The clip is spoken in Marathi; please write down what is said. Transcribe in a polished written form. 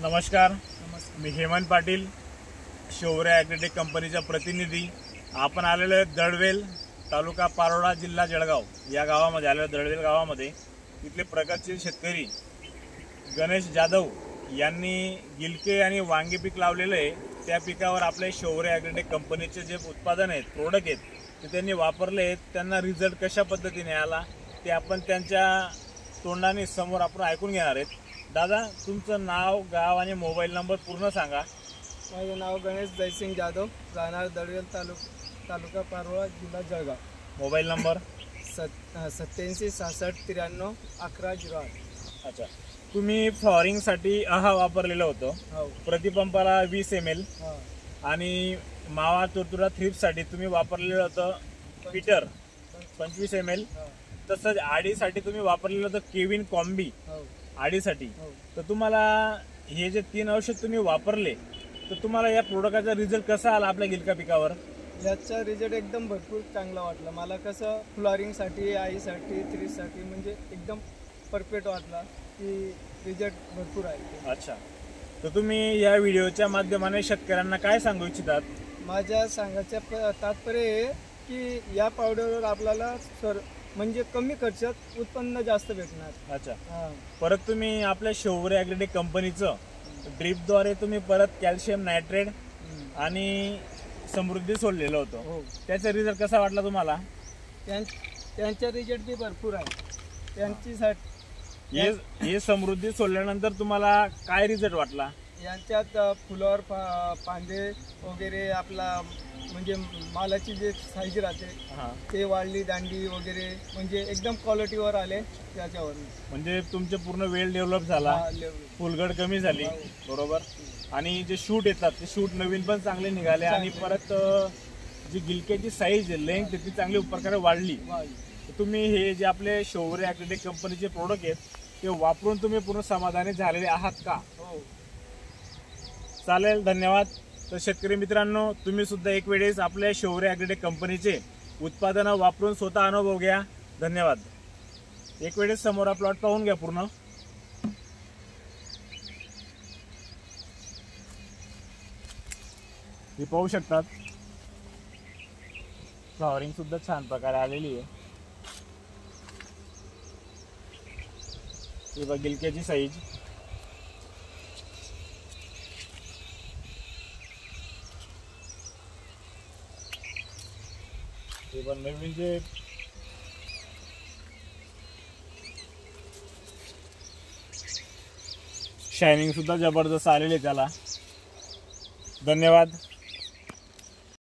नमस्कार, मी हेमंत पाटील, शौर्य ॲग्रोटेक कंपनीचा प्रतिनिधी। आपण आलेलो आहे दळवेल, तालुका पारोळा, जिल्हा जळगाव या गावामध्ये आलेलो। दळवेल गावामध्ये इथले प्रगतशील शेतकरी गणेश जाधव यांनी गिलके आणि वांगी पीक लावलेले आहे। त्या पिकावर आपले शौर्य ॲग्रोटेक कंपनीचे जे उत्पादन आहेत, प्रोडक्ट आहेत, ते त्यांनी वापरले आहेत। त्यांना रिझल्ट कशा पद्धतीने आला ते आपण त्यांच्या तोंडाने समोर आपण ऐकून घेणार आहेत। दादा, तुमचं नाव, गाव आणि मोबाईल नंबर पूर्ण सांगा। माझे नाव गणेश जयसिंग जाधव, राहणार दळवेल, तालुका पारोळा, जिल्हा जळगाव। Mobile number 87 66 93 11 08। अच्छा, तुम्ही फ्लॉरिंगसाठी आहा वापरलेलं होतं। हो, प्रतिपंपाला 20 ml हो, आणि मावा तुरतुरा थ्रिप्ससाठी तुम्ही वापरलेलं होतं पीटर 25 ml। हो, तसंच आडीसाठी तुम्ही वापरलेलं होतं केविन कॉम्बी हो, आडीसाठी। हो। तर तुम्हाला हे जे 3 औषध तुम्ही वापरले, तर तुम्हाला या प्रोडक्टचा रिझल्ट कसा आला आपल्या गिलका पिकावर? याचा रिझल्ट एकदम भरपूर चांगला वाटला मला। कसं फ्लॉरिंगसाठी, आईसाठी, थ्रीसाठी म्हणजे एकदम परफेक्ट वाटला की रिझल्ट भरपूर आहे। अच्छा, तर तुम्ही या व्हिडिओच्या माध्यमाने शेतकऱ्यांना काय सांगू इच्छितात? माझ्या सांगायचं तात्पर्य आहे की या पावडरवर आपल्याला म्हणजे कमी खर्चात उत्पन्न जास्त भेटणार। अच्छा, हां, परत तुम्ही आपल्या शौर्य ॲग्रोटेक कंपनीचं ड्रिपद्वारे तुम्ही परत कॅल्शियम नायट्रेट आणि समृद्धी सोडलेलं होतं। हो, त्याचा रिझल्ट कसा वाटला तुम्हाला? त्यांचा रिझल्ट बी भरपूर आहे। त्यांची हे समृद्धी सोडल्यानंतर तुम्हाला काय रिझल्ट वाटला? यांच्यात फुलावर पांदे वगैरे, आपला म्हणजे मालाची जे साईज राहते ते वाढली, दांडी वगैरे म्हणजे एकदम क्वालिटीवर आले त्याच्यावर। म्हणजे तुमचे पूर्ण वेल डेव्हलप झाला, फुलगड कमी झाली, बरोबर। आणि जे शूट येतात ते शूट नवीन पण चांगले निघाले आणि परत जी गिलक्याची साईज लेंथ ती चांगली प्रकारे वाढली। तुम्ही हे जे आपले शौर्य ॲग्रोटेक कंपनीचे प्रोडक्ट आहेत ते वापरून तुम्ही पूर्ण समाधानी झालेले आहात का? हो, चालेल, धन्यवाद। तर शेतकरी मित्रांनो, तुम्ही सुद्धा एक वेळेस आपल्या शौर्य ॲग्रोटेक कंपनीचे उत्पादनं वापरून स्वतः अनुभव घ्या। धन्यवाद। एक वेळेस समोर प्लॉट पाहून घ्या पूर्ण। हे पाहू शकतात, फ्लॉवरिंग सुद्धा छान प्रकारे आलेली आहे। ही बघ गिलक्याची साईज। हे पण नवीन जे शायनिंग सुद्धा जबरदस्त आलेली आहे त्याला। धन्यवाद।